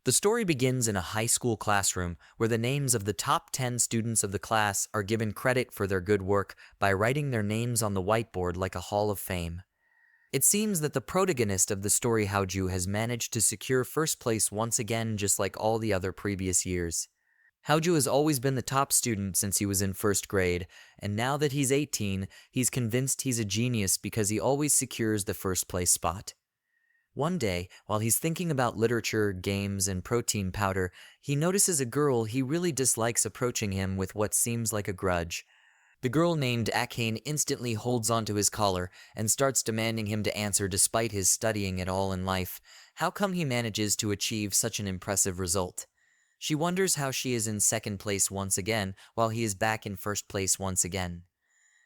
The story begins in a high school classroom where the names of the top 10 students of the class are given credit for their good work by writing their names on the whiteboard like a hall of fame. It seems that the protagonist of the story Haoju has managed to secure first place once again, just like all the other previous years. Haoju has always been the top student since he was in first grade, and now that he's 18, he's convinced he's a genius because he always secures the first place spot. One day, while he's thinking about literature, games, and protein powder, he notices a girl he really dislikes approaching him with what seems like a grudge. The girl named Akane instantly holds onto his collar and starts demanding him to answer despite his studying at all in life. How come he manages to achieve such an impressive result? She wonders how she is in second place once again, while he is back in first place once again.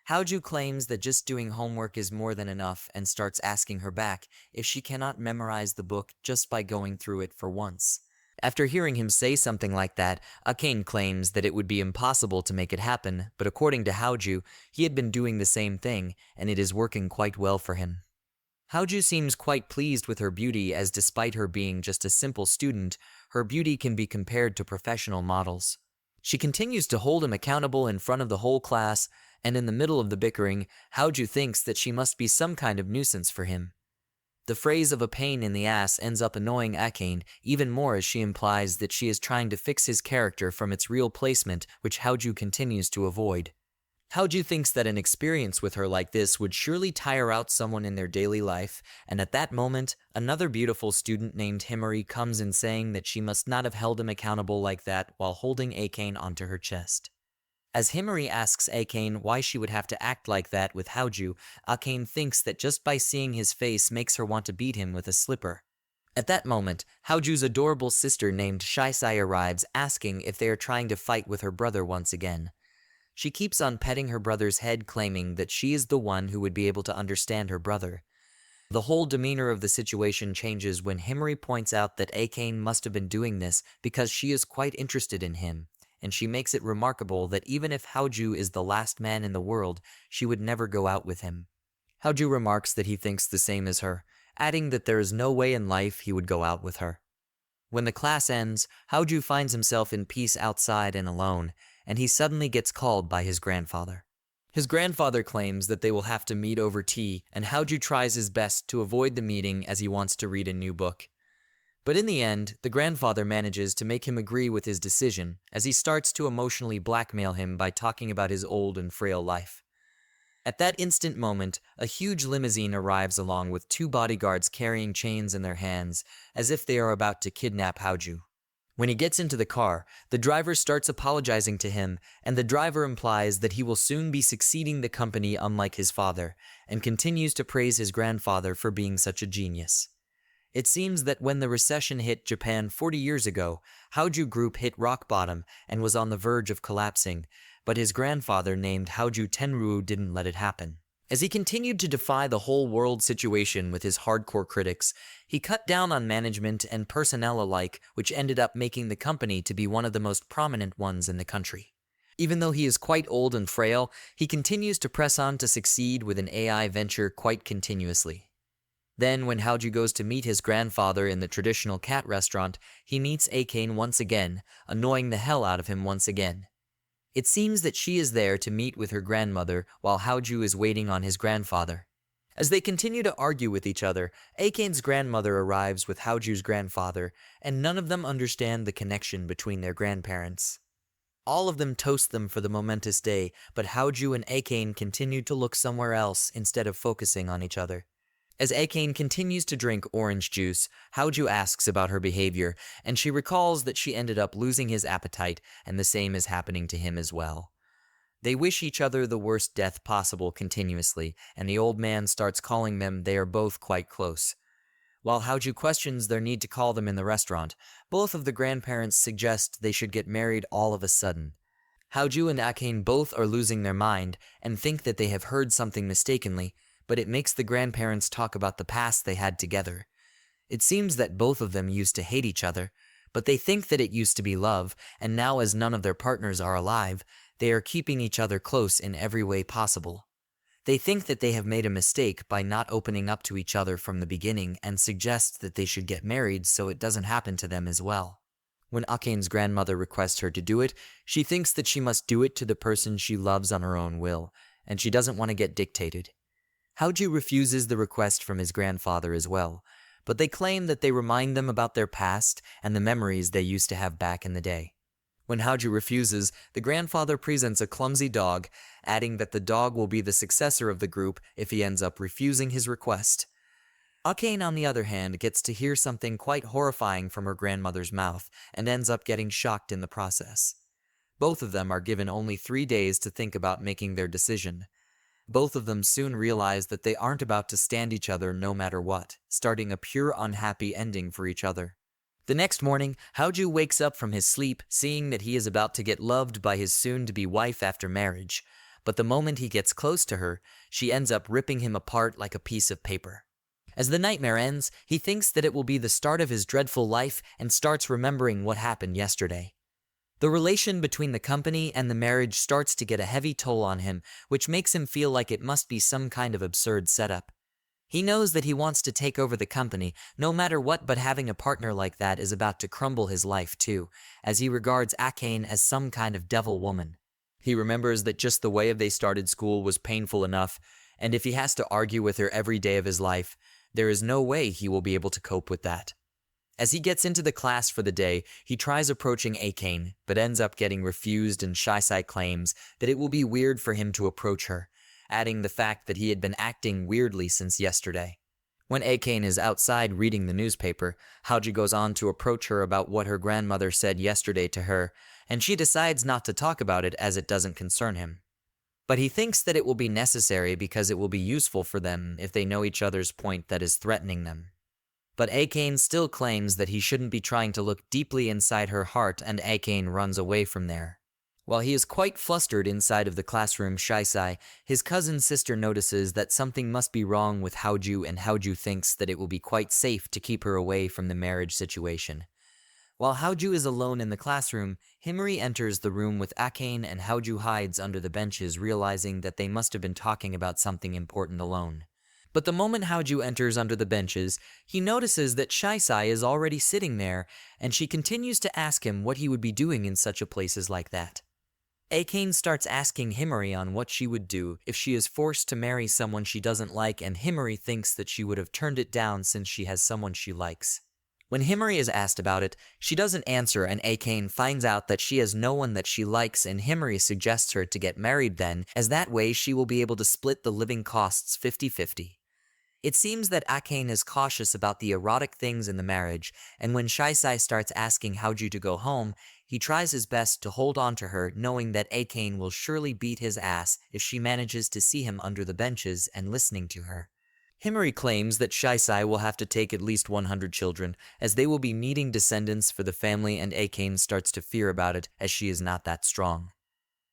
Haoju claims that just doing homework is more than enough and starts asking her back if she cannot memorize the book just by going through it for once. After hearing him say something like that, Akane claims that it would be impossible to make it happen, but according to Haoju, he had been doing the same thing, and it is working quite well for him. Haoju seems quite pleased with her beauty, as despite her being just a simple student, her beauty can be compared to professional models. She continues to hold him accountable in front of the whole class, and in the middle of the bickering, Haoju thinks that she must be some kind of nuisance for him. The phrase of a pain in the ass ends up annoying Akane even more, as she implies that she is trying to fix his character from its real placement, which Haoju continues to avoid. Haoju thinks that an experience with her like this would surely tire out someone in their daily life, and at that moment, another beautiful student named Himari comes in saying that she must not have held him accountable like that while holding Akane onto her chest. As Himari asks Akane why she would have to act like that with Haoju, Akane thinks that just by seeing his face makes her want to beat him with a slipper. At that moment, Haoju's adorable sister named Shisai arrives, asking if they are trying to fight with her brother once again. She keeps on petting her brother's head, claiming that she is the one who would be able to understand her brother. The whole demeanor of the situation changes when Himari points out that Akane must have been doing this because she is quite interested in him, and she makes it remarkable that even if Haoju is the last man in the world, she would never go out with him. Haoju remarks that he thinks the same as her, adding that there is no way in life he would go out with her. When the class ends, Haoju finds himself in peace outside and alone, and he suddenly gets called by his grandfather. His grandfather claims that they will have to meet over tea, and Haoju tries his best to avoid the meeting as he wants to read a new book. But in the end, the grandfather manages to make him agree with his decision, as he starts to emotionally blackmail him by talking about his old and frail life. At that instant moment, a huge limousine arrives along with two bodyguards carrying chains in their hands, as if they are about to kidnap Haoju. When he gets into the car, the driver starts apologizing to him, and the driver implies that he will soon be succeeding the company unlike his father, and continues to praise his grandfather for being such a genius. It seems that when the recession hit Japan 40 years ago, Haoju Group hit rock bottom and was on the verge of collapsing, but his grandfather named Haoju Tenryu didn't let it happen. As he continued to defy the whole world situation with his hardcore critics, he cut down on management and personnel alike, which ended up making the company to be one of the most prominent ones in the country. Even though he is quite old and frail, he continues to press on to succeed with an AI venture quite continuously. Then, when Haoju goes to meet his grandfather in the traditional cat restaurant, he meets Akane once again, annoying the hell out of him once again. It seems that she is there to meet with her grandmother while Haoju is waiting on his grandfather. As they continue to argue with each other, Akane's grandmother arrives with Haoju's grandfather, and none of them understand the connection between their grandparents. All of them toast them for the momentous day, but Haoju and Akane continue to look somewhere else instead of focusing on each other. As Akane continues to drink orange juice, Haoju asks about her behavior, and she recalls that she ended up losing his appetite, and the same is happening to him as well. They wish each other the worst death possible continuously, and the old man starts calling them they are both quite close. While Haoju questions their need to call them in the restaurant, both of the grandparents suggest they should get married all of a sudden. Haoju and Akane both are losing their mind and think that they have heard something mistakenly, but it makes the grandparents talk about the past they had together. It seems that both of them used to hate each other, but they think that it used to be love, and now as none of their partners are alive, they are keeping each other close in every way possible. They think that they have made a mistake by not opening up to each other from the beginning and suggest that they should get married so it doesn't happen to them as well. When Akane's grandmother requests her to do it, she thinks that she must do it to the person she loves on her own will, and she doesn't want to get dictated. Haoju refuses the request from his grandfather as well, but they claim that they remind them about their past and the memories they used to have back in the day. When Haoju refuses, the grandfather presents a clumsy dog, adding that the dog will be the successor of the group if he ends up refusing his request. Akane, on the other hand, gets to hear something quite horrifying from her grandmother's mouth and ends up getting shocked in the process. Both of them are given only 3 days to think about making their decision. Both of them soon realize that they aren't about to stand each other no matter what, starting a pure unhappy ending for each other. The next morning, Haoju wakes up from his sleep seeing that he is about to get loved by his soon-to-be wife after marriage, but the moment he gets close to her, she ends up ripping him apart like a piece of paper. As the nightmare ends, he thinks that it will be the start of his dreadful life and starts remembering what happened yesterday. The relation between the company and the marriage starts to get a heavy toll on him, which makes him feel like it must be some kind of absurd setup. He knows that he wants to take over the company, no matter what, but having a partner like that is about to crumble his life too, as he regards Akane as some kind of devil woman. He remembers that just the way they started school was painful enough, and if he has to argue with her every day of his life, there is no way he will be able to cope with that. As he gets into the class for the day, he tries approaching Akane, but ends up getting refused, and Shisai claims that it will be weird for him to approach her, adding the fact that he had been acting weirdly since yesterday. When Akane is outside reading the newspaper, Haoju goes on to approach her about what her grandmother said yesterday to her, and she decides not to talk about it as it doesn't concern him. But he thinks that it will be necessary because it will be useful for them if they know each other's point that is threatening them. But Akane still claims that he shouldn't be trying to look deeply inside her heart, and Akane runs away from there. While he is quite flustered inside of the classroom Shisai, his cousin sister notices that something must be wrong with Haoju, and Haoju thinks that it will be quite safe to keep her away from the marriage situation. While Haoju is alone in the classroom, Himari enters the room with Akane, and Haoju hides under the benches, realizing that they must have been talking about something important alone. But the moment Haoju enters under the benches, he notices that Shisai is already sitting there, and she continues to ask him what he would be doing in such a places like that. Akane starts asking Himari on what she would do if she is forced to marry someone she doesn't like, and Himari thinks that she would have turned it down since she has someone she likes. When Himari is asked about it, she doesn't answer, and Akane finds out that she has no one that she likes, and Himari suggests her to get married then, as that way she will be able to split the living costs 50-50. It seems that Akane is cautious about the erotic things in the marriage, and when Shisai starts asking Haoju to go home, he tries his best to hold on to her, knowing that Akane will surely beat his ass if she manages to see him under the benches and listening to her. Himari claims that Shisai will have to take at least 100 children, as they will be needing descendants for the family, and Akane starts to fear about it as she is not that strong.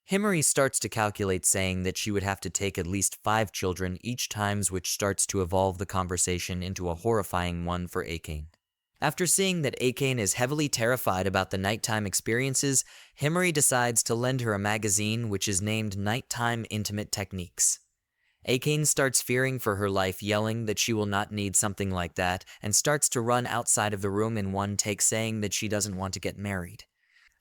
Himari starts to calculate, saying that she would have to take at least 5 children each time, which starts to evolve the conversation into a horrifying one for Akane. After seeing that Akane is heavily terrified about the nighttime experiences, Himari decides to lend her a magazine which is named Nighttime Intimate Techniques. Akane starts fearing for her life, yelling that she will not need something like that, and starts to run outside of the room in one take, saying that she doesn't want to get married.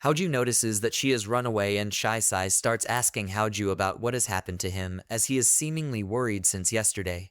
Haoju notices that she has run away, and Shisai starts asking Haoju about what has happened to him, as he is seemingly worried since yesterday.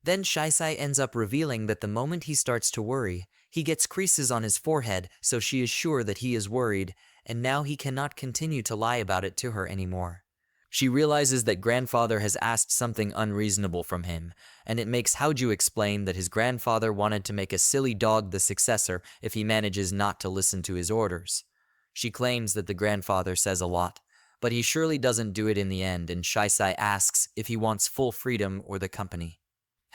Then Shisai ends up revealing that the moment he starts to worry, he gets creases on his forehead, so she is sure that he is worried, and now he cannot continue to lie about it to her anymore. She realizes that grandfather has asked something unreasonable from him, and it makes Haoju explain that his grandfather wanted to make a silly dog the successor if he manages not to listen to his orders. She claims that the grandfather says a lot, but he surely doesn't do it in the end, and Shisai asks if he wants full freedom or the company.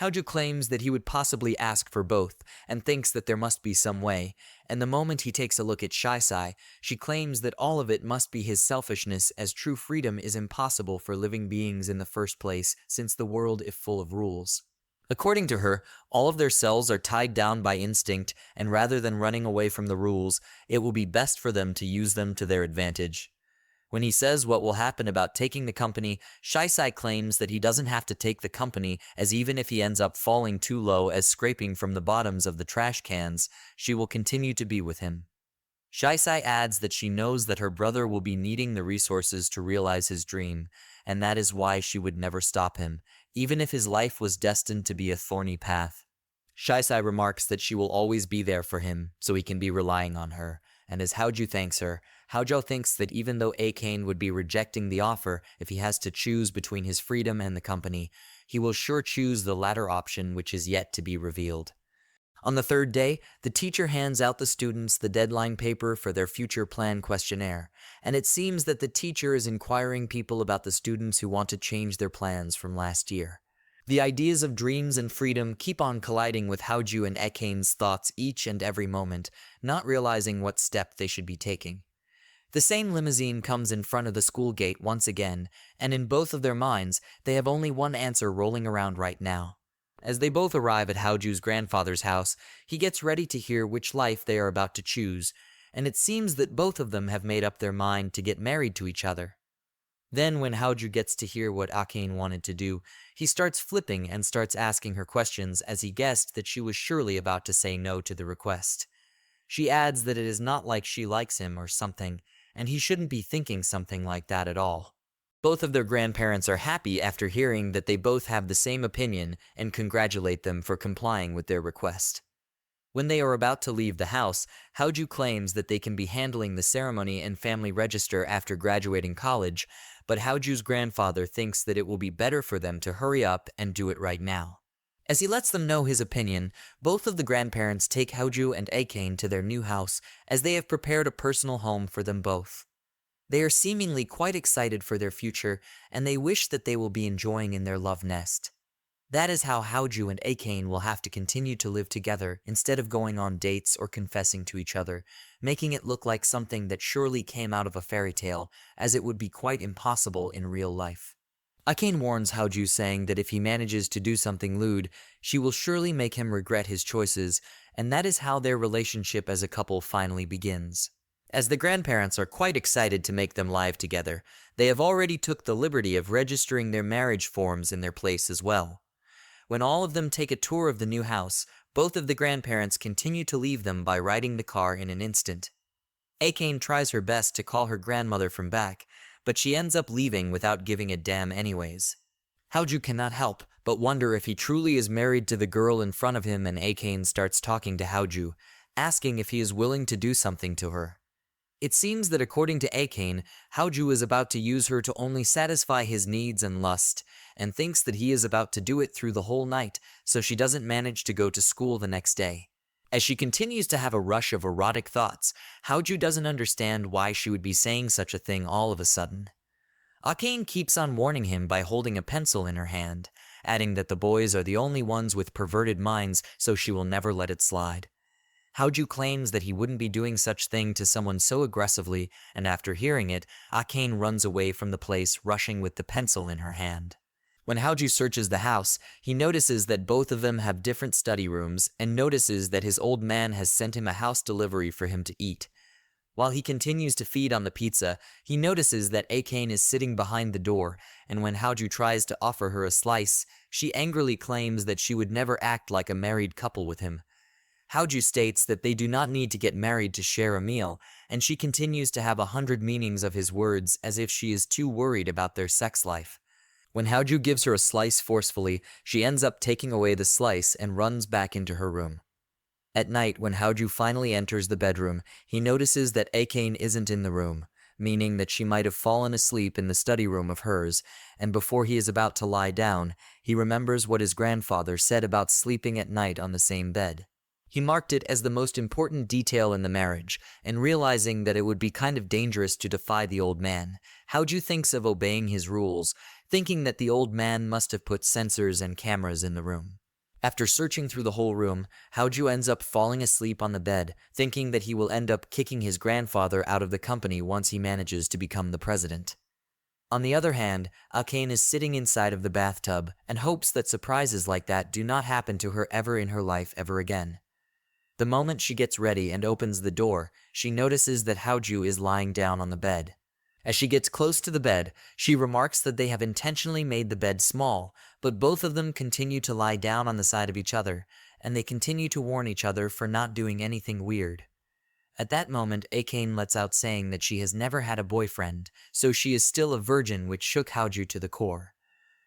Haoju claims that he would possibly ask for both, and thinks that there must be some way, and the moment he takes a look at Shisai, she claims that all of it must be his selfishness, as true freedom is impossible for living beings in the first place, since the world is full of rules. According to her, all of their cells are tied down by instinct, and rather than running away from the rules, it will be best for them to use them to their advantage. When he says what will happen about taking the company, Shisai claims that he doesn't have to take the company, as even if he ends up falling too low as scraping from the bottoms of the trash cans, she will continue to be with him. Shisai adds that she knows that her brother will be needing the resources to realize his dream, and that is why she would never stop him, even if his life was destined to be a thorny path. Shisai remarks that she will always be there for him, so he can be relying on her, and as Haoju thanks her, Haoju thinks that even though Akane would be rejecting the offer if he has to choose between his freedom and the company, he will sure choose the latter option, which is yet to be revealed. On the third day, the teacher hands out the students the deadline paper for their future plan questionnaire, and it seems that the teacher is inquiring people about the students who want to change their plans from last year. The ideas of dreams and freedom keep on colliding with Haoju and Akane's thoughts each and every moment, not realizing what step they should be taking. The same limousine comes in front of the school gate once again, and in both of their minds, they have only one answer rolling around right now. As they both arrive at Haoju's grandfather's house, he gets ready to hear which life they are about to choose, and it seems that both of them have made up their mind to get married to each other. Then when Haoju gets to hear what Akane wanted to do, he starts flipping and starts asking her questions as he guessed that she was surely about to say no to the request. She adds that it is not like she likes him or something, and he shouldn't be thinking something like that at all. Both of their grandparents are happy after hearing that they both have the same opinion and congratulate them for complying with their request. When they are about to leave the house, Haoju claims that they can be handling the ceremony and family register after graduating college, but Haoju's grandfather thinks that it will be better for them to hurry up and do it right now. As he lets them know his opinion, both of the grandparents take Haoju and Akane to their new house as they have prepared a personal home for them both. They are seemingly quite excited for their future, and they wish that they will be enjoying in their love nest. That is how Haoju and Akane will have to continue to live together instead of going on dates or confessing to each other, making it look like something that surely came out of a fairy tale, as it would be quite impossible in real life. Akane warns Haoju, saying that if he manages to do something lewd, she will surely make him regret his choices, and that is how their relationship as a couple finally begins. As the grandparents are quite excited to make them live together, they have already took the liberty of registering their marriage forms in their place as well. When all of them take a tour of the new house, both of the grandparents continue to leave them by riding the car in an instant. Akane tries her best to call her grandmother from back, but she ends up leaving without giving a damn anyways. Haoju cannot help but wonder if he truly is married to the girl in front of him, and Akane starts talking to Haoju, asking if he is willing to do something to her. It seems that according to Akane, Haoju is about to use her to only satisfy his needs and lust, and thinks that he is about to do it through the whole night, so she doesn't manage to go to school the next day. As she continues to have a rush of erotic thoughts, Haoju doesn't understand why she would be saying such a thing all of a sudden. Akane keeps on warning him by holding a pencil in her hand, adding that the boys are the only ones with perverted minds, so she will never let it slide. Haoju claims that he wouldn't be doing such thing to someone so aggressively, and after hearing it, Akane runs away from the place, rushing with the pencil in her hand. When Haoju searches the house, he notices that both of them have different study rooms, and notices that his old man has sent him a house delivery for him to eat. While he continues to feed on the pizza, he notices that Akane is sitting behind the door, and when Haoju tries to offer her a slice, she angrily claims that she would never act like a married couple with him. Haoju states that they do not need to get married to share a meal, and she continues to have 100 meanings of his words as if she is too worried about their sex life. When Haoju gives her a slice forcefully, she ends up taking away the slice and runs back into her room. At night, when Haoju finally enters the bedroom, he notices that Akane isn't in the room, meaning that she might have fallen asleep in the study room of hers, and before he is about to lie down, he remembers what his grandfather said about sleeping at night on the same bed. He marked it as the most important detail in the marriage, and realizing that it would be kind of dangerous to defy the old man, Haoju thinks of obeying his rules, thinking that the old man must have put sensors and cameras in the room. After searching through the whole room, Haoju ends up falling asleep on the bed, thinking that he will end up kicking his grandfather out of the company once he manages to become the president. On the other hand, Akane is sitting inside of the bathtub and hopes that surprises like that do not happen to her ever in her life ever again. The moment she gets ready and opens the door, she notices that Haoju is lying down on the bed. As she gets close to the bed, she remarks that they have intentionally made the bed small, but both of them continue to lie down on the side of each other, and they continue to warn each other for not doing anything weird. At that moment, Akane lets out saying that she has never had a boyfriend, so she is still a virgin, which shook Haoju to the core.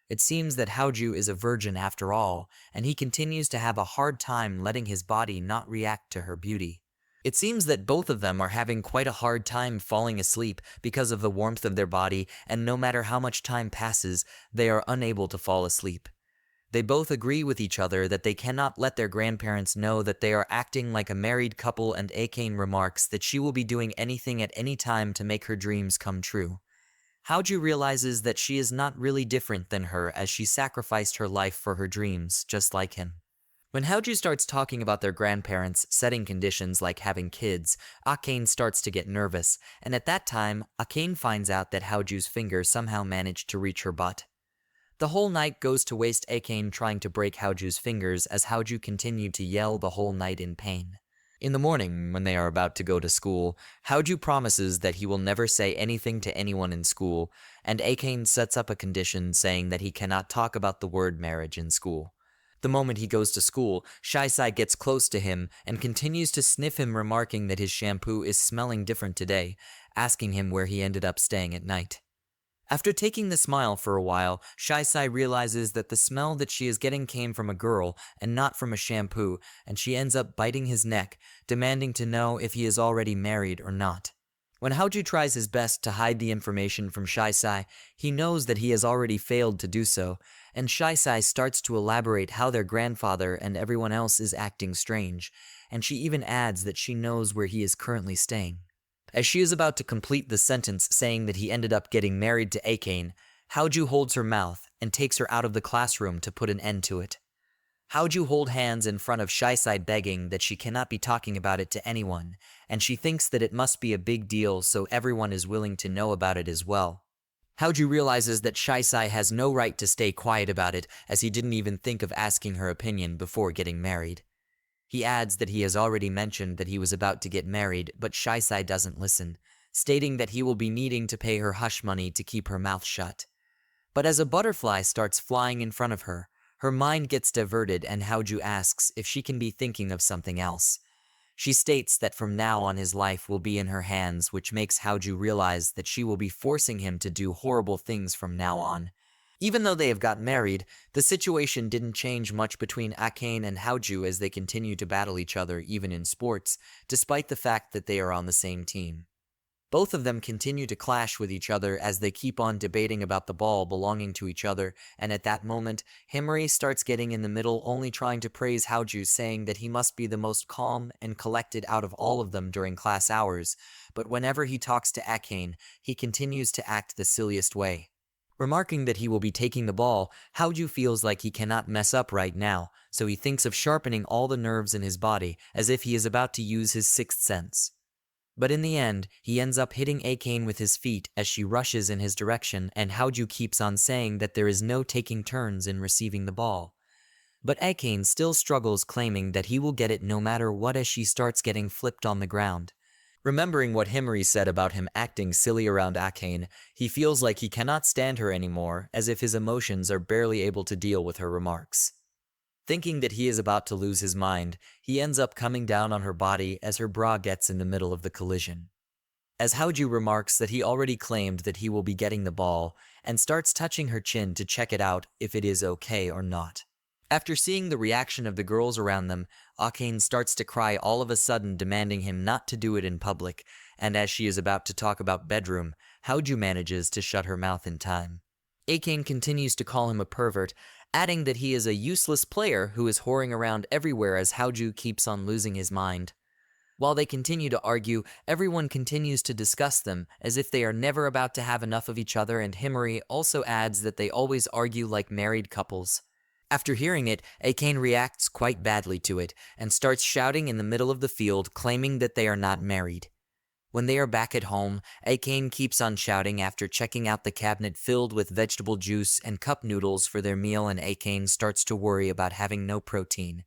It seems that Haoju is a virgin after all, and he continues to have a hard time letting his body not react to her beauty. It seems that both of them are having quite a hard time falling asleep because of the warmth of their body, and no matter how much time passes, they are unable to fall asleep. They both agree with each other that they cannot let their grandparents know that they are acting like a married couple, and Akane remarks that she will be doing anything at any time to make her dreams come true. Haoju realizes that she is not really different than her, as she sacrificed her life for her dreams, just like him. When Haoju starts talking about their grandparents setting conditions like having kids, Akane starts to get nervous, and at that time, Akane finds out that Haoju's finger somehow managed to reach her butt. The whole night goes to waste Akane trying to break Haoju's fingers, as Haoju continued to yell the whole night in pain. In the morning, when they are about to go to school, Haoju promises that he will never say anything to anyone in school, and Akane sets up a condition saying that he cannot talk about the word marriage in school. The moment he goes to school, Shisai gets close to him and continues to sniff him, remarking that his shampoo is smelling different today, asking him where he ended up staying at night. After taking the smile for a while, Shisai realizes that the smell that she is getting came from a girl and not from a shampoo, and she ends up biting his neck, demanding to know if he is already married or not. When Haoju tries his best to hide the information from Shisai, he knows that he has already failed to do so, and Shisai starts to elaborate how their grandfather and everyone else is acting strange, and she even adds that she knows where he is currently staying. As she is about to complete the sentence saying that he ended up getting married to Akane, Haoju holds her mouth and takes her out of the classroom to put an end to it. Haoju holds hands in front of Shisai, begging that she cannot be talking about it to anyone, and she thinks that it must be a big deal, so everyone is willing to know about it as well. Haoju realizes that Shisai has no right to stay quiet about it, as he didn't even think of asking her opinion before getting married. He adds that he has already mentioned that he was about to get married, but Shisai doesn't listen, stating that he will be needing to pay her hush money to keep her mouth shut. But as a butterfly starts flying in front of her, her mind gets diverted, and Haoju asks if she can be thinking of something else. She states that from now on his life will be in her hands, which makes Haoju realize that she will be forcing him to do horrible things from now on. Even though they have got married, the situation didn't change much between Akane and Haoju, as they continue to battle each other even in sports, despite the fact that they are on the same team. Both of them continue to clash with each other as they keep on debating about the ball belonging to each other, and at that moment, Himari starts getting in the middle, only trying to praise Haoju, saying that he must be the most calm and collected out of all of them during class hours, but whenever he talks to Akane, he continues to act the silliest way. Remarking that he will be taking the ball, Haoju feels like he cannot mess up right now, so he thinks of sharpening all the nerves in his body, as if he is about to use his sixth sense. But in the end, he ends up hitting Akane with his feet as she rushes in his direction, and Haoju keeps on saying that there is no taking turns in receiving the ball. But Akane still struggles, claiming that he will get it no matter what, as she starts getting flipped on the ground. Remembering what Himari said about him acting silly around Akane, he feels like he cannot stand her anymore, as if his emotions are barely able to deal with her remarks. Thinking that he is about to lose his mind, he ends up coming down on her body as her bra gets in the middle of the collision. As Haoju remarks that he already claimed that he will be getting the ball, and starts touching her chin to check it out if it is okay or not. After seeing the reaction of the girls around them, Akane starts to cry all of a sudden, demanding him not to do it in public, and as she is about to talk about bedroom, Haoju manages to shut her mouth in time. Akane continues to call him a pervert, adding that he is a useless player who is whoring around everywhere, as Haoju keeps on losing his mind. While they continue to argue, everyone continues to discuss them, as if they are never about to have enough of each other, and Himari also adds that they always argue like married couples. After hearing it, Akane reacts quite badly to it, and starts shouting in the middle of the field, claiming that they are not married. When they are back at home, Akane keeps on shouting after checking out the cabinet filled with vegetable juice and cup noodles for their meal, and Akane starts to worry about having no protein.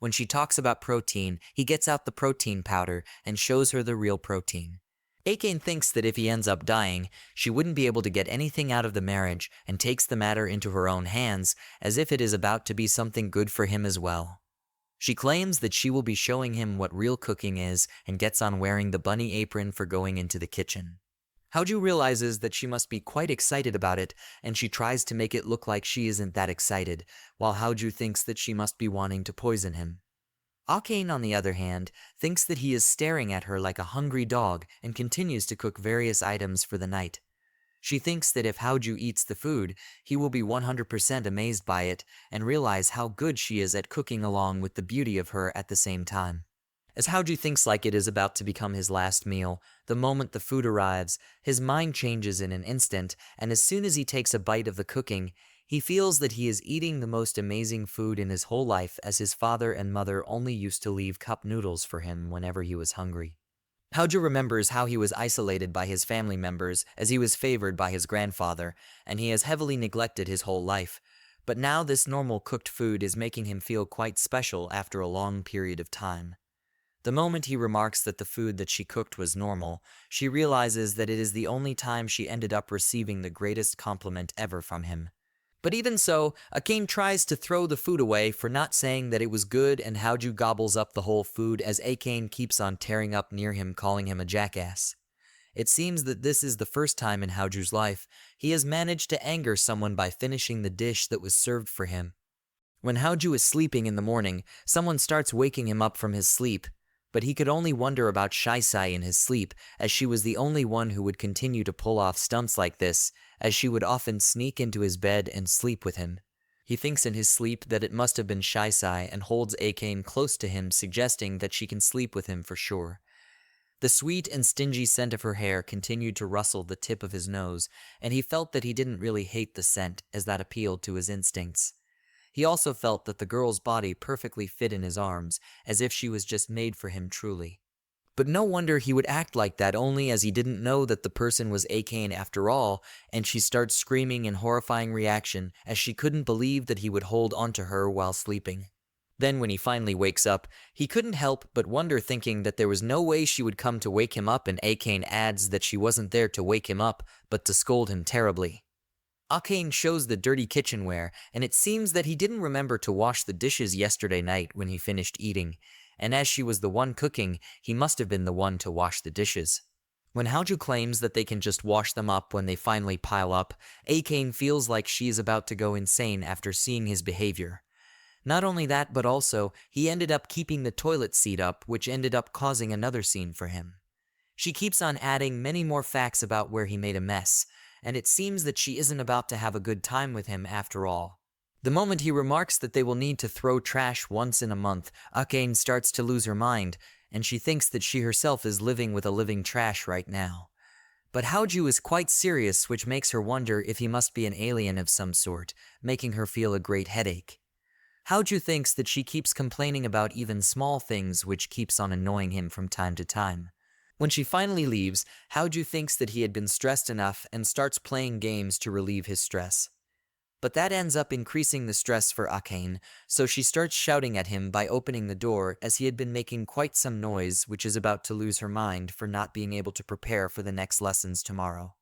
When she talks about protein, he gets out the protein powder and shows her the real protein. Akane thinks that if he ends up dying, she wouldn't be able to get anything out of the marriage and takes the matter into her own hands as if it is about to be something good for him as well. She claims that she will be showing him what real cooking is and gets on wearing the bunny apron for going into the kitchen. Haoju realizes that she must be quite excited about it, and she tries to make it look like she isn't that excited, while Haoju thinks that she must be wanting to poison him. Akane, on the other hand, thinks that he is staring at her like a hungry dog and continues to cook various items for the night. She thinks that if Haoju eats the food, he will be 100% amazed by it and realize how good she is at cooking along with the beauty of her at the same time. As Haoju thinks like it is about to become his last meal, the moment the food arrives, his mind changes in an instant, and as soon as he takes a bite of the cooking, he feels that he is eating the most amazing food in his whole life, as his father and mother only used to leave cup noodles for him whenever he was hungry. Haoju remembers how he was isolated by his family members as he was favored by his grandfather, and he has heavily neglected his whole life. But now this normal cooked food is making him feel quite special after a long period of time. The moment he remarks that the food that she cooked was normal, she realizes that it is the only time she ended up receiving the greatest compliment ever from him. But even so, Akane tries to throw the food away for not saying that it was good, and Haoju gobbles up the whole food as Akane keeps on tearing up near him, calling him a jackass. It seems that this is the first time in Haoju's life he has managed to anger someone by finishing the dish that was served for him. When Haoju is sleeping in the morning, someone starts waking him up from his sleep, but he could only wonder about Shisai in his sleep, as she was the only one who would continue to pull off stunts like this, as she would often sneak into his bed and sleep with him. He thinks in his sleep that it must have been Shisai and holds Akane close to him, suggesting that she can sleep with him for sure. The sweet and stingy scent of her hair continued to rustle the tip of his nose, and he felt that he didn't really hate the scent, as that appealed to his instincts. He also felt that the girl's body perfectly fit in his arms, as if she was just made for him truly. But no wonder he would act like that, only as he didn't know that the person was Akane after all, and she starts screaming in horrifying reaction as she couldn't believe that he would hold onto her while sleeping. Then when he finally wakes up, he couldn't help but wonder, thinking that there was no way she would come to wake him up, and Akane adds that she wasn't there to wake him up, but to scold him terribly. Akane shows the dirty kitchenware, and it seems that he didn't remember to wash the dishes yesterday night when he finished eating, and as she was the one cooking, he must have been the one to wash the dishes. When Haoju claims that they can just wash them up when they finally pile up, Akane feels like she is about to go insane after seeing his behavior. Not only that, but also, he ended up keeping the toilet seat up, which ended up causing another scene for him. She keeps on adding many more facts about where he made a mess, and it seems that she isn't about to have a good time with him after all. The moment he remarks that they will need to throw trash once in a month, Akane starts to lose her mind, and she thinks that she herself is living with a living trash right now. But Haoju is quite serious, which makes her wonder if he must be an alien of some sort, making her feel a great headache. Haoju thinks that she keeps complaining about even small things, which keeps on annoying him from time to time. When she finally leaves, Haoju thinks that he had been stressed enough and starts playing games to relieve his stress. But that ends up increasing the stress for Akane, so she starts shouting at him by opening the door, as he had been making quite some noise, which is about to lose her mind for not being able to prepare for the next lessons tomorrow.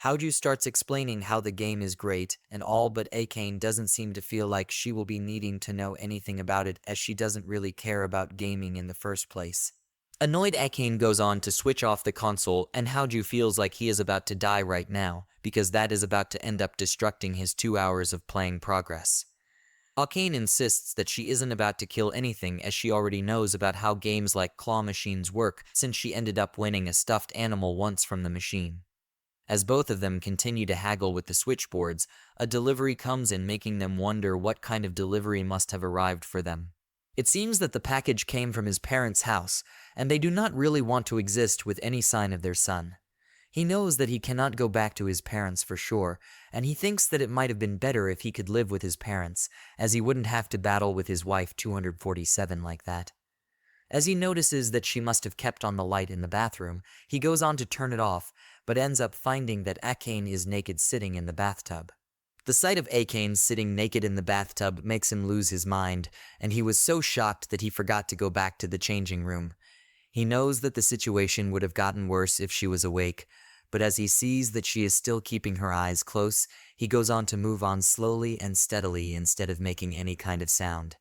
Haoju starts explaining how the game is great and all, but Akane doesn't seem to feel like she will be needing to know anything about it, as she doesn't really care about gaming in the first place. Annoyed, Akane goes on to switch off the console, and Haoju feels like he is about to die right now, because that is about to end up destructing his 2 hours of playing progress. Akane insists that she isn't about to kill anything, as she already knows about how games like claw machines work, since she ended up winning a stuffed animal once from the machine. As both of them continue to haggle with the switchboards, a delivery comes in, making them wonder what kind of delivery must have arrived for them. It seems that the package came from his parents' house, and they do not really want to exist with any sign of their son. He knows that he cannot go back to his parents for sure, and he thinks that it might have been better if he could live with his parents, as he wouldn't have to battle with his wife 247 like that. As he notices that she must have kept on the light in the bathroom, he goes on to turn it off, but ends up finding that Akane is naked sitting in the bathtub. The sight of Akane sitting naked in the bathtub makes him lose his mind, and he was so shocked that he forgot to go back to the changing room. He knows that the situation would have gotten worse if she was awake, but as he sees that she is still keeping her eyes close, he goes on to move on slowly and steadily instead of making any kind of sound.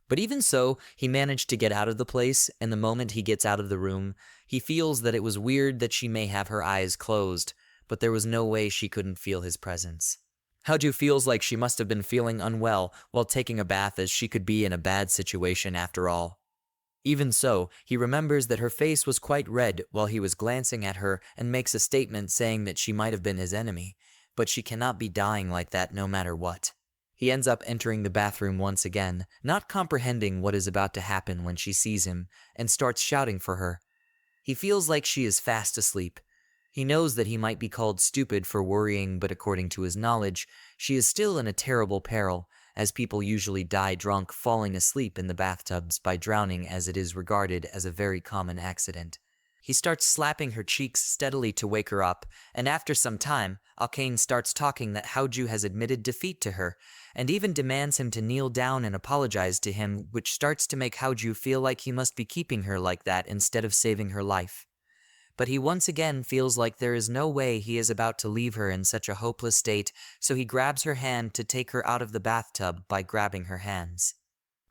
But even so, he managed to get out of the place, and the moment he gets out of the room, he feels that it was weird that she may have her eyes closed, but there was no way she couldn't feel his presence. Haoju feels like she must have been feeling unwell while taking a bath, as she could be in a bad situation after all. Even so, he remembers that her face was quite red while he was glancing at her and makes a statement saying that she might have been his enemy, but she cannot be dying like that no matter what. He ends up entering the bathroom once again, not comprehending what is about to happen when she sees him, and starts shouting for her. He feels like she is fast asleep. He knows that he might be called stupid for worrying, but according to his knowledge, she is still in a terrible peril, as people usually die drunk falling asleep in the bathtubs by drowning, as it is regarded as a very common accident. He starts slapping her cheeks steadily to wake her up, and after some time, Arcane starts talking that Haoju has admitted defeat to her, and even demands him to kneel down and apologize to him, which starts to make Haoju feel like he must be keeping her like that instead of saving her life. But he once again feels like there is no way he is about to leave her in such a hopeless state, so he grabs her hand to take her out of the bathtub by grabbing her hands.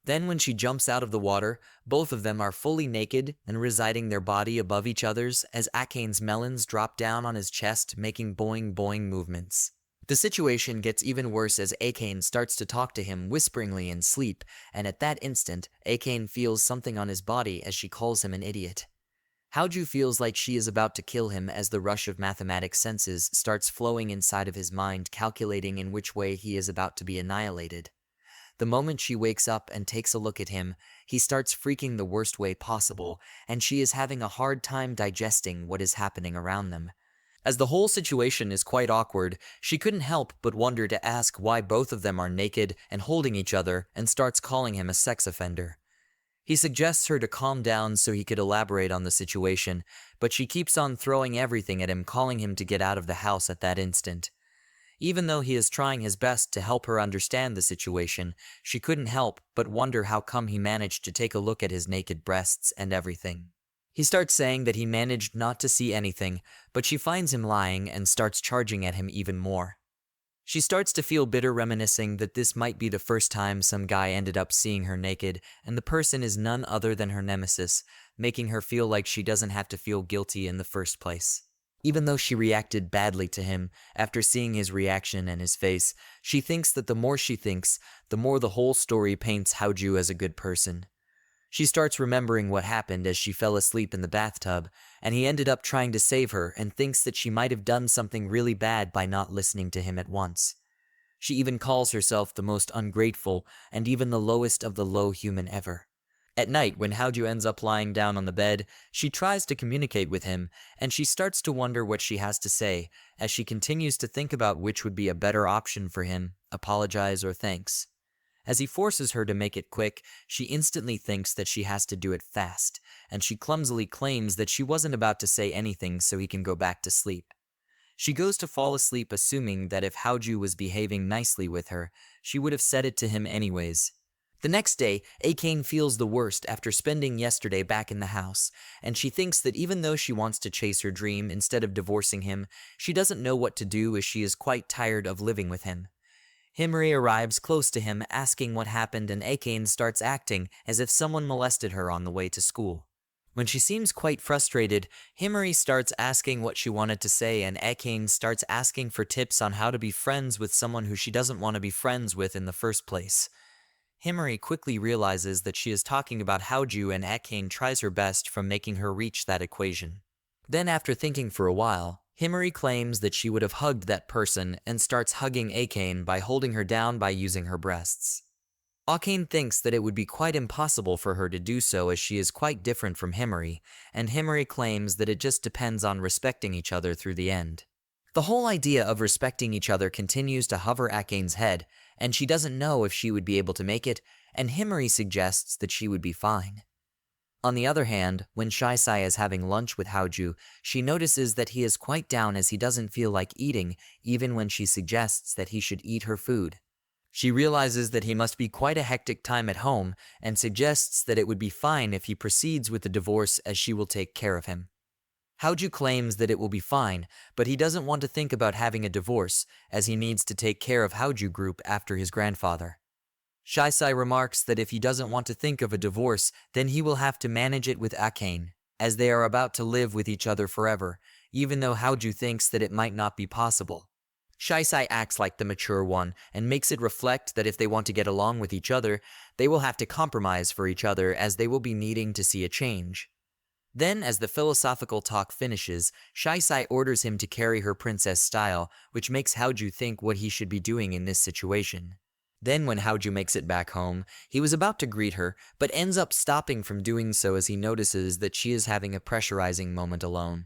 Then when she jumps out of the water, both of them are fully naked and residing their body above each other's as Akane's melons drop down on his chest, making boing boing movements. The situation gets even worse as Akane starts to talk to him whisperingly in sleep, and at that instant, Akane feels something on his body as she calls him an idiot. Haoju feels like she is about to kill him as the rush of mathematic senses starts flowing inside of his mind, calculating in which way he is about to be annihilated. The moment she wakes up and takes a look at him, he starts freaking the worst way possible, and she is having a hard time digesting what is happening around them. As the whole situation is quite awkward, she couldn't help but wonder to ask why both of them are naked and holding each other, and starts calling him a sex offender. He suggests her to calm down so he could elaborate on the situation, but she keeps on throwing everything at him, calling him to get out of the house at that instant. Even though he is trying his best to help her understand the situation, she couldn't help but wonder how come he managed to take a look at his naked breasts and everything. He starts saying that he managed not to see anything, but she finds him lying and starts charging at him even more. She starts to feel bitter, reminiscing that this might be the first time some guy ended up seeing her naked, and the person is none other than her nemesis, making her feel like she doesn't have to feel guilty in the first place. Even though she reacted badly to him, after seeing his reaction and his face, she thinks that the more she thinks, the more the whole story paints Haoju as a good person. She starts remembering what happened as she fell asleep in the bathtub, and he ended up trying to save her, and thinks that she might have done something really bad by not listening to him at once. She even calls herself the most ungrateful and even the lowest of the low human ever. At night, when Haoju ends up lying down on the bed, she tries to communicate with him, and she starts to wonder what she has to say, as she continues to think about which would be a better option for him, apologize or thanks. As he forces her to make it quick, she instantly thinks that she has to do it fast, and she clumsily claims that she wasn't about to say anything so he can go back to sleep. She goes to fall asleep, assuming that if Haoju was behaving nicely with her, she would have said it to him anyways. The next day, Akane feels the worst after spending yesterday back in the house, and she thinks that even though she wants to chase her dream instead of divorcing him, she doesn't know what to do as she is quite tired of living with him. Himari arrives close to him, asking what happened, and Akane starts acting as if someone molested her on the way to school. When she seems quite frustrated, Himari starts asking what she wanted to say, and Akane starts asking for tips on how to be friends with someone who she doesn't want to be friends with in the first place. Himari quickly realizes that she is talking about Haoju, and Akane tries her best from making her reach that equation. Then after thinking for a while, Himari claims that she would have hugged that person and starts hugging Akane by holding her down by using her breasts. Akane thinks that it would be quite impossible for her to do so as she is quite different from Himari, and Himari claims that it just depends on respecting each other through the end. The whole idea of respecting each other continues to hover Akane's head, and she doesn't know if she would be able to make it, and Himari suggests that she would be fine. On the other hand, when Shisai is having lunch with Haoju, she notices that he is quite down as he doesn't feel like eating, even when she suggests that he should eat her food. She realizes that he must be quite a hectic time at home and suggests that it would be fine if he proceeds with the divorce as she will take care of him. Haoju claims that it will be fine, but he doesn't want to think about having a divorce as he needs to take care of Haoju group after his grandfather. Shisai remarks that if he doesn't want to think of a divorce, then he will have to manage it with Akane, as they are about to live with each other forever, even though Haoju thinks that it might not be possible. Shisai acts like the mature one and makes it reflect that if they want to get along with each other, they will have to compromise for each other as they will be needing to see a change. Then, as the philosophical talk finishes, Shisai orders him to carry her princess style, which makes Haoju think what he should be doing in this situation. Then when Haoju makes it back home, he was about to greet her, but ends up stopping from doing so as he notices that she is having a pressurizing moment alone.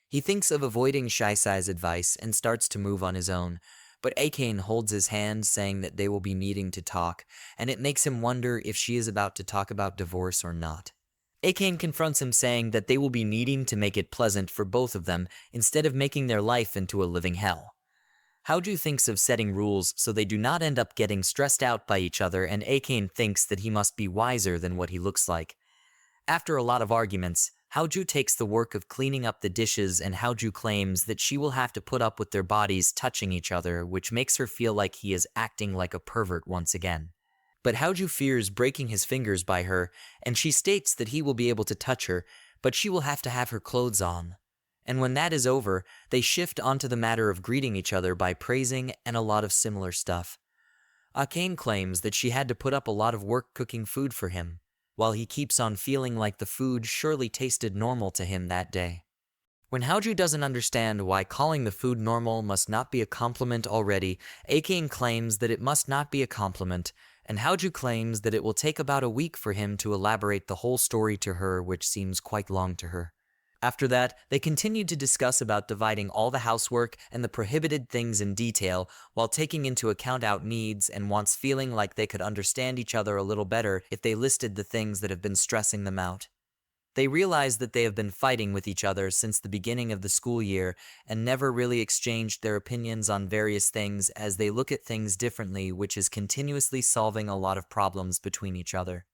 He thinks of avoiding Shisai's advice and starts to move on his own, but Akane holds his hand saying that they will be needing to talk, and it makes him wonder if she is about to talk about divorce or not. Akane confronts him saying that they will be needing to make it pleasant for both of them instead of making their life into a living hell. Haoju thinks of setting rules so they do not end up getting stressed out by each other, and Akane thinks that he must be wiser than what he looks like. After a lot of arguments, Haoju takes the work of cleaning up the dishes, and Haoju claims that she will have to put up with their bodies touching each other, which makes her feel like he is acting like a pervert once again. But Haoju fears breaking his fingers by her, and she states that he will be able to touch her, but she will have to have her clothes on. And when that is over, they shift onto the matter of greeting each other by praising and a lot of similar stuff. Akane claims that she had to put up a lot of work cooking food for him, while he keeps on feeling like the food surely tasted normal to him that day. When Haoju doesn't understand why calling the food normal must not be a compliment already, Akane claims that it must not be a compliment, and Haoju claims that it will take about a week for him to elaborate the whole story to her, which seems quite long to her. After that, they continued to discuss about dividing all the housework and the prohibited things in detail, while taking into account out needs and wants, feeling like they could understand each other a little better if they listed the things that have been stressing them out. They realize that they have been fighting with each other since the beginning of the school year and never really exchanged their opinions on various things, as they look at things differently, which is continuously solving a lot of problems between each other.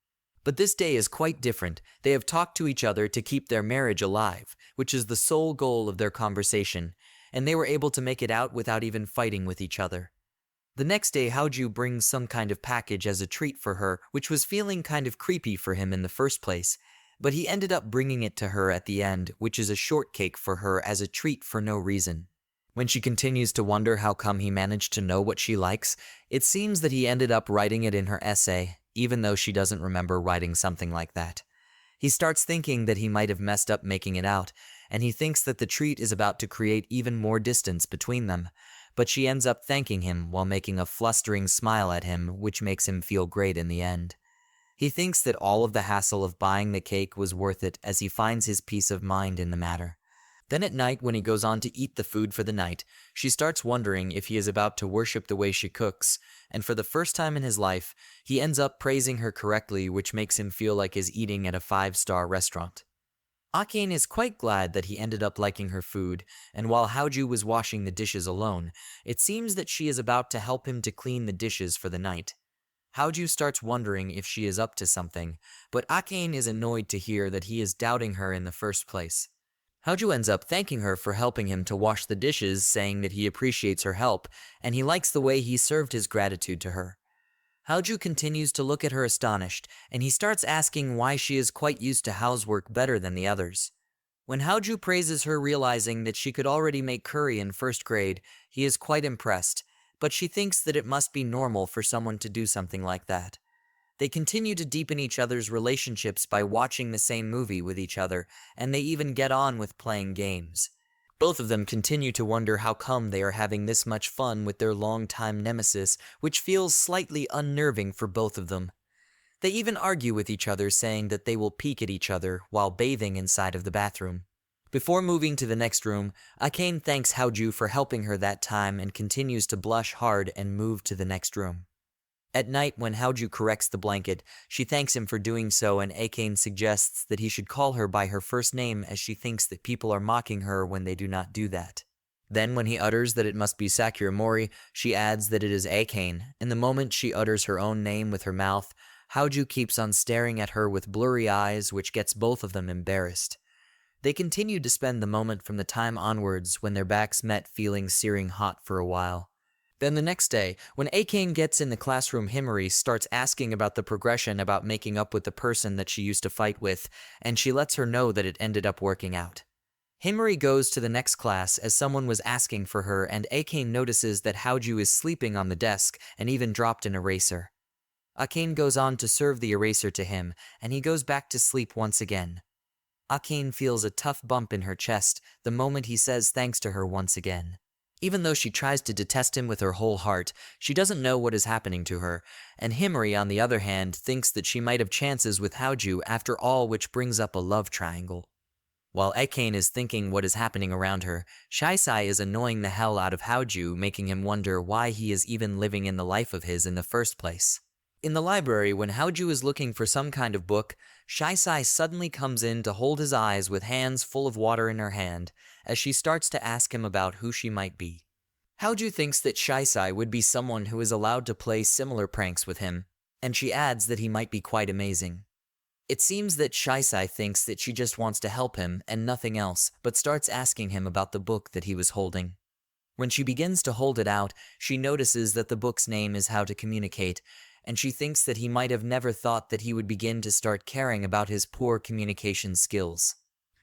But this day is quite different. They have talked to each other to keep their marriage alive, which is the sole goal of their conversation, and they were able to make it out without even fighting with each other. The next day, Haoju brings some kind of package as a treat for her, which was feeling kind of creepy for him in the first place, but he ended up bringing it to her at the end, which is a shortcake for her as a treat for no reason. When she continues to wonder how come he managed to know what she likes, it seems that he ended up writing it in her essay, even though she doesn't remember writing something like that. He starts thinking that he might have messed up making it out, and he thinks that the treat is about to create even more distance between them, but she ends up thanking him while making a flustering smile at him, which makes him feel great in the end. He thinks that all of the hassle of buying the cake was worth it, as he finds his peace of mind in the matter. Then at night, when he goes on to eat the food for the night, she starts wondering if he is about to worship the way she cooks, and for the first time in his life, he ends up praising her correctly, which makes him feel like he's eating at a 5-star restaurant. Akane is quite glad that he ended up liking her food, and while Haoju was washing the dishes alone, it seems that she is about to help him to clean the dishes for the night. Haoju starts wondering if she is up to something, but Akane is annoyed to hear that he is doubting her in the first place. Haoju ends up thanking her for helping him to wash the dishes, saying that he appreciates her help, and he likes the way he served his gratitude to her. Haoju continues to look at her astonished, and he starts asking why she is quite used to housework better than the others. When Haoju praises her, realizing that she could already make curry in first grade, he is quite impressed, but she thinks that it must be normal for someone to do something like that. They continue to deepen each other's relationships by watching the same movie with each other, and they even get on with playing games. Both of them continue to wonder how come they are having this much fun with their long-time nemesis, which feels slightly unnerving for both of them. They even argue with each other, saying that they will peek at each other while bathing inside of the bathroom. Before moving to the next room, Akane thanks Haoju for helping her that time and continues to blush hard and move to the next room. At night, when Haoju corrects the blanket, she thanks him for doing so, and Akane suggests that he should call her by her first name, as she thinks that people are mocking her when they do not do that. Then when he utters that it must be Sakuramori, she adds that it is Akane, and the moment she utters her own name with her mouth, Haoju keeps on staring at her with blurry eyes, which gets both of them embarrassed. They continued to spend the moment from the time onwards when their backs met feeling searing hot for a while. Then the next day, when Akane gets in the classroom, Himari starts asking about the progression about making up with the person that she used to fight with, and she lets her know that it ended up working out. Himari goes to the next class as someone was asking for her, and Akane notices that Haoju is sleeping on the desk and even dropped an eraser. Akane goes on to serve the eraser to him, and he goes back to sleep once again. Akane feels a tough bump in her chest the moment he says thanks to her once again. Even though she tries to detest him with her whole heart, she doesn't know what is happening to her, and Himari, on the other hand, thinks that she might have chances with Haoju after all, which brings up a love triangle. While Akane is thinking what is happening around her, Shisai is annoying the hell out of Haoju, making him wonder why he is even living in the life of his in the first place. In the library, when Haoju is looking for some kind of book, Shisai suddenly comes in to hold his eyes with hands full of water in her hand, as she starts to ask him about who she might be. Haoju thinks that Shisai would be someone who is allowed to play similar pranks with him, and she adds that he might be quite amazing. It seems that Shisai thinks that she just wants to help him and nothing else, but starts asking him about the book that he was holding. When she begins to hold it out, she notices that the book's name is How to Communicate, and she thinks that he might have never thought that he would begin to start caring about his poor communication skills.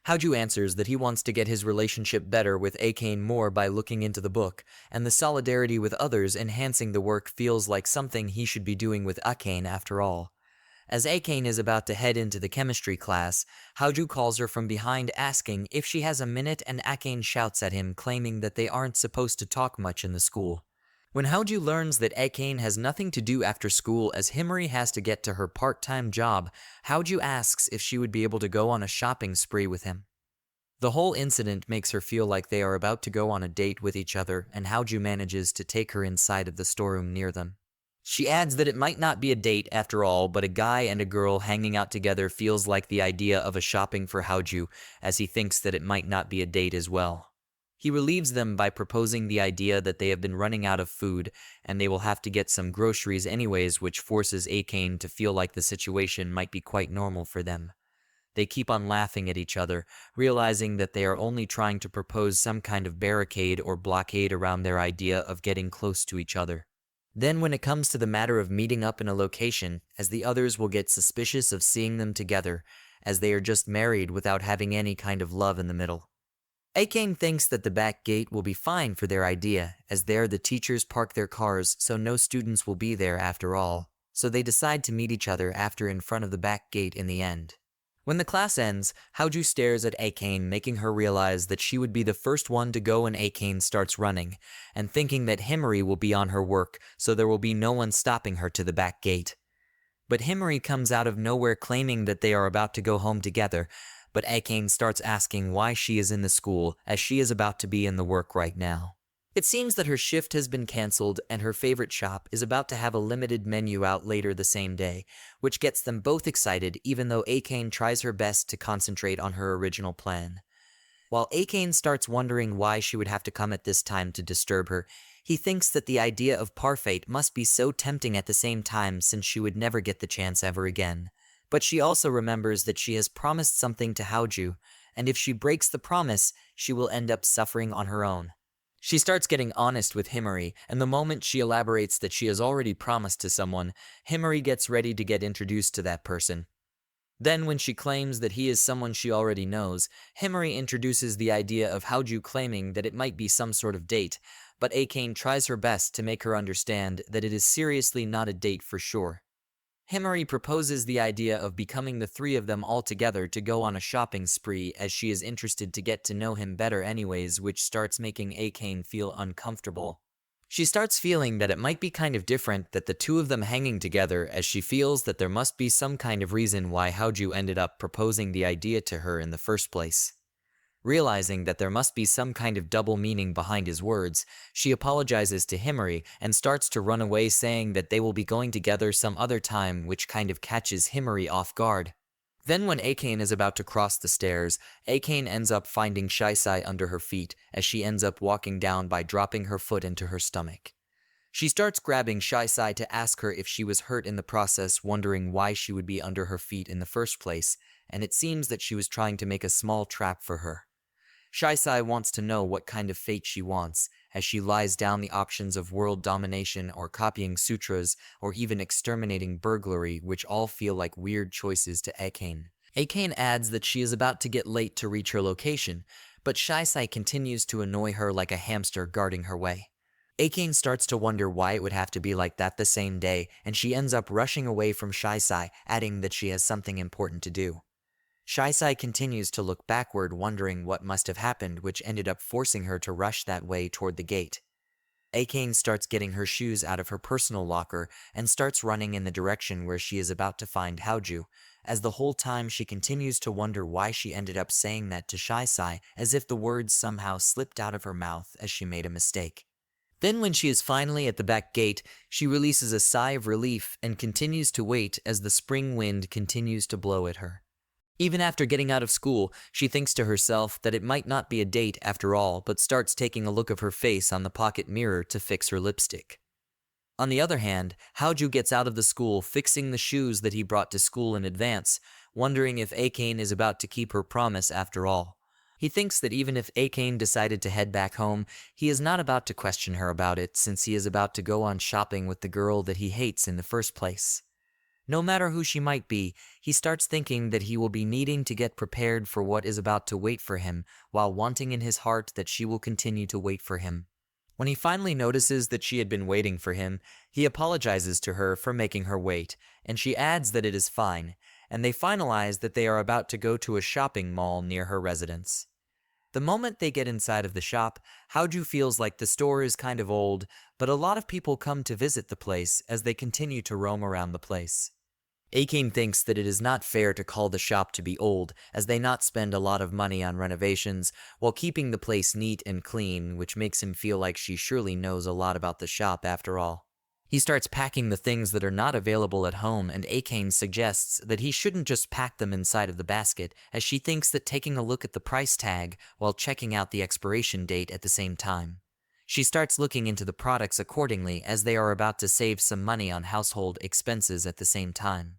Haoju answers that he wants to get his relationship better with Akane more by looking into the book, and the solidarity with others enhancing the work feels like something he should be doing with Akane after all. As Akane is about to head into the chemistry class, Haoju calls her from behind asking if she has a minute, and Akane shouts at him claiming that they aren't supposed to talk much in the school. When Haoju learns that Akane has nothing to do after school as Himari has to get to her part-time job, Haoju asks if she would be able to go on a shopping spree with him. The whole incident makes her feel like they are about to go on a date with each other, and Haoju manages to take her inside of the storeroom near them. She adds that it might not be a date after all, but a guy and a girl hanging out together feels like the idea of a shopping for Haoju, as he thinks that it might not be a date as well. He relieves them by proposing the idea that they have been running out of food, and they will have to get some groceries anyways, which forces Akane to feel like the situation might be quite normal for them. They keep on laughing at each other, realizing that they are only trying to propose some kind of barricade or blockade around their idea of getting close to each other. Then when it comes to the matter of meeting up in a location, as the others will get suspicious of seeing them together, as they are just married without having any kind of love in the middle. Akane thinks that the back gate will be fine for their idea, as there the teachers park their cars so no students will be there after all, so they decide to meet each other after in front of the back gate in the end. When the class ends, Haoju stares at Akane, making her realize that she would be the first one to go when Akane starts running, and thinking that Himari will be on her work, so there will be no one stopping her to the back gate. But Himari comes out of nowhere claiming that they are about to go home together, but Akane starts asking why she is in the school, as she is about to be in the work right now. It seems that her shift has been cancelled and her favorite shop is about to have a limited menu out later the same day, which gets them both excited even though Akane tries her best to concentrate on her original plan. While Akane starts wondering why she would have to come at this time to disturb her, he thinks that the idea of parfait must be so tempting at the same time since she would never get the chance ever again. But she also remembers that she has promised something to Haoju, and if she breaks the promise, she will end up suffering on her own. She starts getting honest with Himari, and the moment she elaborates that she has already promised to someone, Himari gets ready to get introduced to that person. Then when she claims that he is someone she already knows, Himari introduces the idea of Haoju claiming that it might be some sort of date, but Akane tries her best to make her understand that it is seriously not a date for sure. Himari proposes the idea of becoming the three of them all together to go on a shopping spree, as she is interested to get to know him better anyways, which starts making Akane feel uncomfortable. She starts feeling that it might be kind of different that the two of them hanging together, as she feels that there must be some kind of reason why Haoju ended up proposing the idea to her in the first place. Realizing that there must be some kind of double meaning behind his words, she apologizes to Himari and starts to run away, saying that they will be going together some other time, which kind of catches Himari off guard. Then when Akane is about to cross the stairs, Akane ends up finding Shisai under her feet as she ends up walking down by dropping her foot into her stomach. She starts grabbing Shisai to ask her if she was hurt in the process, wondering why she would be under her feet in the first place, and it seems that she was trying to make a small trap for her. Shisai wants to know what kind of fate she wants, as she lies down the options of world domination or copying sutras or even exterminating burglary, which all feel like weird choices to Akane. Akane adds that she is about to get late to reach her location, but Shisai continues to annoy her like a hamster guarding her way. Akane starts to wonder why it would have to be like that the same day, and she ends up rushing away from Shisai, adding that she has something important to do. Shisai continues to look backward, wondering what must have happened, which ended up forcing her to rush that way toward the gate. Akane starts getting her shoes out of her personal locker and starts running in the direction where she is about to find Haoju, as the whole time she continues to wonder why she ended up saying that to Shisai, as if the words somehow slipped out of her mouth as she made a mistake. Then when she is finally at the back gate, she releases a sigh of relief and continues to wait as the spring wind continues to blow at her. Even after getting out of school, she thinks to herself that it might not be a date after all, but starts taking a look of her face on the pocket mirror to fix her lipstick. On the other hand, Haoju gets out of the school fixing the shoes that he brought to school in advance, wondering if Akane is about to keep her promise after all. He thinks that even if Akane decided to head back home, he is not about to question her about it, since he is about to go on shopping with the girl that he hates in the first place. No matter who she might be, he starts thinking that he will be needing to get prepared for what is about to wait for him, while wanting in his heart that she will continue to wait for him. When he finally notices that she had been waiting for him, he apologizes to her for making her wait, and she adds that it is fine, and they finalize that they are about to go to a shopping mall near her residence. The moment they get inside of the shop, Haoju feels like the store is kind of old, but a lot of people come to visit the place as they continue to roam around the place. Akane thinks that it is not fair to call the shop to be old, as they not spend a lot of money on renovations, while keeping the place neat and clean, which makes him feel like she surely knows a lot about the shop after all. He starts packing the things that are not available at home, and Akane suggests that he shouldn't just pack them inside of the basket, as she thinks that taking a look at the price tag while checking out the expiration date at the same time. She starts looking into the products accordingly, as they are about to save some money on household expenses at the same time.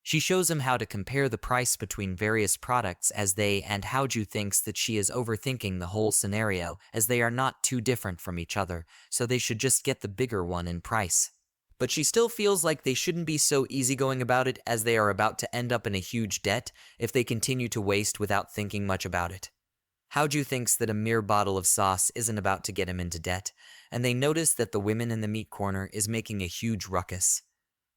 She shows him how to compare the price between various products, as they and Haoju thinks that she is overthinking the whole scenario, as they are not too different from each other, so they should just get the bigger one in price. But she still feels like they shouldn't be so easygoing about it, as they are about to end up in a huge debt if they continue to waste without thinking much about it. Haoju thinks that a mere bottle of sauce isn't about to get him into debt, and they notice that the women in the meat corner is making a huge ruckus.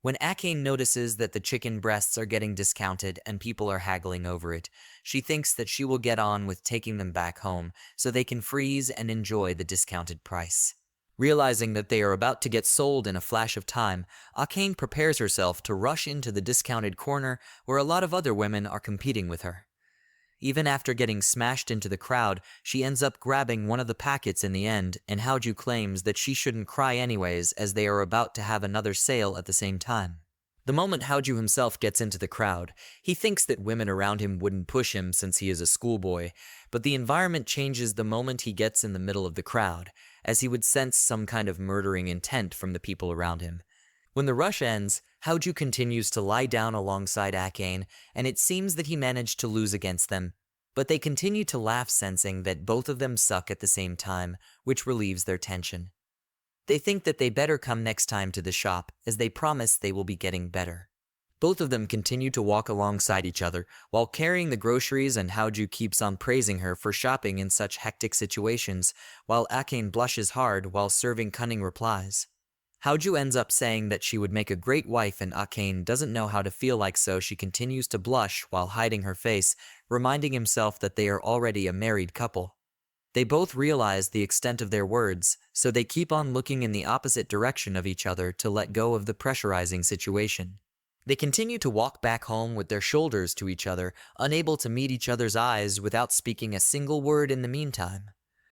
When Akane notices that the chicken breasts are getting discounted and people are haggling over it, she thinks that she will get on with taking them back home so they can freeze and enjoy the discounted price. Realizing that they are about to get sold in a flash of time, Akane prepares herself to rush into the discounted corner where a lot of other women are competing with her. Even after getting smashed into the crowd, she ends up grabbing one of the packets in the end, and Haoju claims that she shouldn't cry anyways, as they are about to have another sale at the same time. The moment Haoju himself gets into the crowd, he thinks that women around him wouldn't push him since he is a schoolboy, but the environment changes the moment he gets in the middle of the crowd, as he would sense some kind of murdering intent from the people around him. When the rush ends, Haoju continues to lie down alongside Akane, and it seems that he managed to lose against them, but they continue to laugh, sensing that both of them suck at the same time, which relieves their tension. They think that they better come next time to the shop, as they promise they will be getting better. Both of them continue to walk alongside each other while carrying the groceries, and Haoju keeps on praising her for shopping in such hectic situations, while Akane blushes hard while serving cunning replies. Haoju ends up saying that she would make a great wife, and Akane doesn't know how to feel like, so she continues to blush while hiding her face, reminding himself that they are already a married couple. They both realize the extent of their words, so they keep on looking in the opposite direction of each other to let go of the pressurizing situation. They continue to walk back home with their shoulders to each other, unable to meet each other's eyes without speaking a single word in the meantime.